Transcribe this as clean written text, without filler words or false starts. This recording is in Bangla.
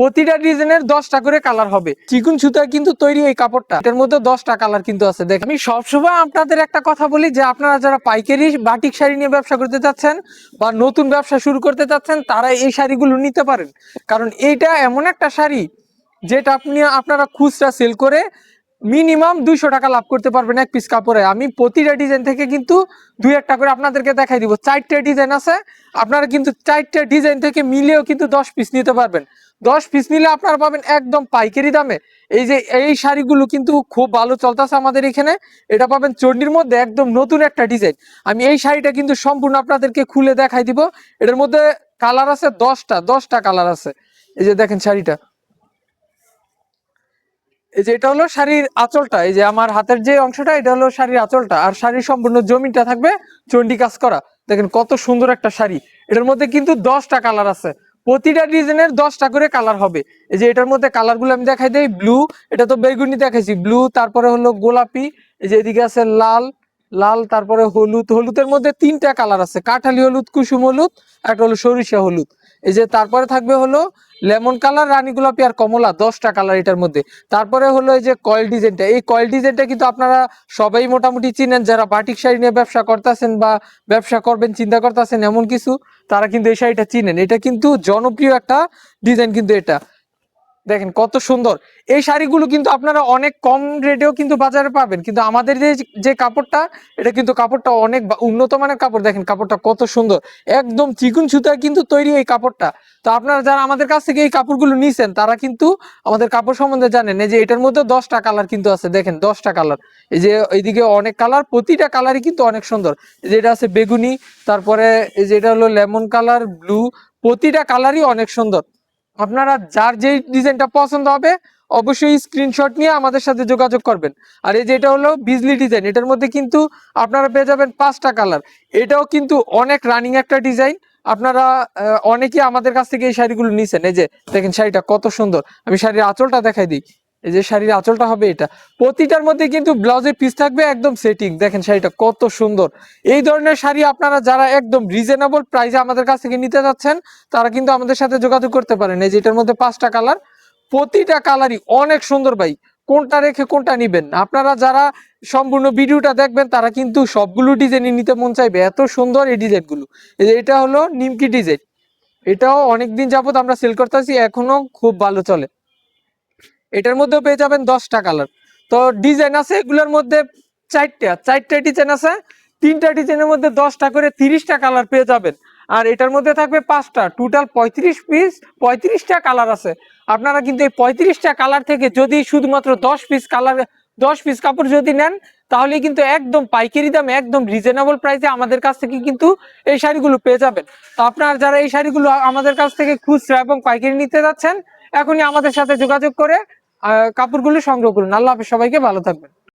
প্রতিটা ডিজাইনের 10টা করে কালার হবে। চিকন সুতা কিন্তু তৈরি এই কাপড়টা, এটার মধ্যে 10টা কালার কিন্তু আছে। দেখ, আমি সবসময় আপনাদের একটা কথা বলি যে আপনারা যারা পাইকারি বাটিক শাড়ি নিয়ে ব্যবসা করতে চাচ্ছেন বা নতুন ব্যবসা শুরু করতে চাচ্ছেন, তারা এই শাড়িগুলো নিতে পারেন। কারণ এইটা এমন একটা শাড়ি যেটা আপনারা খুচরা সেল করে মিনিমাম 200 টাকা লাভ করতে পারবেন এক পিস কাপড়ে। আমি প্রতিটা ডিজাইন থেকে কিন্তু 2-1টা করে আপনাদেরকে দেখাই দিব। 4টে ডিজাইন আছে, আপনারা কিন্তু 4টে ডিজাইন থেকে মিলেও কিন্তু 10 পিস নিতে পারবেন। 10 পিস নিলে আপনারা পাবেন একদম পাইকারি দামে। এই যে এই শাড়িগুলো কিন্তু খুব ভালো চলতেছে আমাদের এখানে। এটা পাবেন চণ্ডীর মধ্যে একদম নতুন একটা ডিজাইন। আমি এই শাড়িটা কিন্তু সম্পূর্ণ আপনাদেরকে খুলে দেখাই দিব। এটার মধ্যে কালার আছে 10টা কালার আছে। এই যে দেখেন শাড়িটা, এই যে এটা হলো শাড়ির আঁচলটা, এই যে আমার হাতের যে অংশটা এটা হলো শাড়ির আঁচলটা, আর শাড়ির সম্পূর্ণ জমিটা থাকবে চণ্ডী কাজ করা। দেখেন কত সুন্দর একটা শাড়ি। এটার মধ্যে কিন্তু 10টা কালার আছে, প্রতিটা ডিজাইনের 10টা করে কালার হবে। এই যে এটার মধ্যে কালারগুলো আমি দেখাই দিই। ব্লু, এটা তো বেগুনি দেখাইছি, ব্লু, তারপরে হলো গোলাপি, এই যে এদিকে আছে লাল, তারপরে হলুদ। হলুদের মধ্যে 3টা কালার আছে, কাঠালি হলুদ, কুসুম হলুদ, একটা হলো সরিষা হলুদ। এই যে তারপরে থাকবে হলো লেমন কালার, রানী গোলাপি আর কমলা, 10টা কালার এটার মধ্যে। তারপরে হলো এই যে কয়েল ডিজাইনটা, এই কয়েল ডিজাইনটা কিন্তু আপনারা সবাই মোটামুটি চিনেন, যারা বাটিক শাড়ি নিয়ে ব্যবসা করতেছেন বা ব্যবসা করবেন চিন্তা করতেছেন এমন কিছু, তারা কিন্তু এই শাড়িটা চিনেন। এটা কিন্তু জনপ্রিয় একটা ডিজাইন কিন্তু এটা। দেখেন কত সুন্দর এই শাড়িগুলো, কিন্তু আপনারা অনেক কম রেটেও কিন্তু বাজারে পাবেন, কিন্তু আমাদের যে কাপড়টা, এটা কিন্তু কাপড়টা অনেক উন্নত মানের কাপড়। দেখেন কাপড়টা কত সুন্দর, একদম চিকন সুতায় কিন্তু তৈরি এই কাপড়টা। তো আপনারা যারা আমাদের কাছ থেকে এই কাপড়গুলো নিছেন, তারা কিন্তু আমাদের কাপড় সম্বন্ধে জানেন। এই যে এটার মধ্যে 10টা কালার কিন্তু আছে, দেখেন 10টা কালার। এই যে এইদিকে অনেক কালার, প্রতিটা কালারই কিন্তু অনেক সুন্দর। এই যে এটা আছে বেগুনি, তারপরে এই যে এটা হলো লেমন কালার, ব্লু, প্রতিটা কালারই অনেক সুন্দর। আপনারা যার যেই ডিজাইনটা পছন্দ হবে অবশ্যই স্ক্রিনশট নিয়ে আমাদের সাথে যোগাযোগ করবেন। আর এই যে এটা হলো বিজলি ডিজাইন, এটার মধ্যে কিন্তু আপনারা পেয়ে যাবেন 5টা কালার। এটাও কিন্তু অনেক রানিং একটা ডিজাইন। আপনারা অনেকেই আমাদের কাছ থেকে এই শাড়িগুলো নিছেন। এই যে দেখেন শাড়িটা কত সুন্দর। আমি শাড়ির আঁচলটা দেখাই দিই। এই যে শাড়ির আঁচলটা হবে এটা, প্রতিটার মধ্যে কিন্তু ব্লাউজের পিস থাকবে একদম সেটিং। দেখেন শাড়িটা কত সুন্দর। এই ধরনের শাড়ি আপনারা যারা একদম রিজনেবল প্রাইসে আমাদের কাছ থেকে নিতে যাচ্ছেন, তারা কিন্তু আমাদের সাথে যোগাযোগ করতে পারেন। এই যে এটার মধ্যে 5টা কালার, প্রতিটা কালারই অনেক সুন্দর ভাই। কোনটা রেখে কোনটা নিবেন, আপনারা যারা সম্পূর্ণ ভিডিওটা দেখবেন তারা কিন্তু সবগুলো ডিজাইনই নিতে মন চাইবে, এত সুন্দর এই ডিজাইনগুলো। এই যে এটা হলো নিমকি ডিজাইন, এটাও অনেকদিন যাবত আমরা সেল করতেছি, এখনো খুব ভালো চলে। এটার মধ্যেও পেয়ে যাবেন 10টা কালার। তো ডিজাইন আছে এগুলোর মধ্যে 4টা ডিজাইন আছে, 3টা ডিজাইনের মধ্যে 10টা করে 30টা কালার পেয়ে যাবেন। আর এটার মধ্যে থাকবে 5টা, টোটাল 35 পিস, 35টা কালার আছে। আপনারা কিন্তু এই 35টা কালার থেকে যদি শুধুমাত্র 10 পিস কাপড় যদি নেন, তাহলে কিন্তু একদম পাইকারি দামে একদম রিজনেবল প্রাইসে আমাদের কাছ থেকে কিন্তু এই শাড়িগুলো পেয়ে যাবেন। তো আপনারা যারা এই শাড়িগুলো আমাদের কাছ থেকে খুচরা এবং পাইকারি নিতে যাচ্ছেন, এখনই আমাদের সাথে যোগাযোগ করে কাপড়গুলো সংগ্রহ করুন। আল্লাহ হাফেজ, সবাইকে ভালো থাকবেন।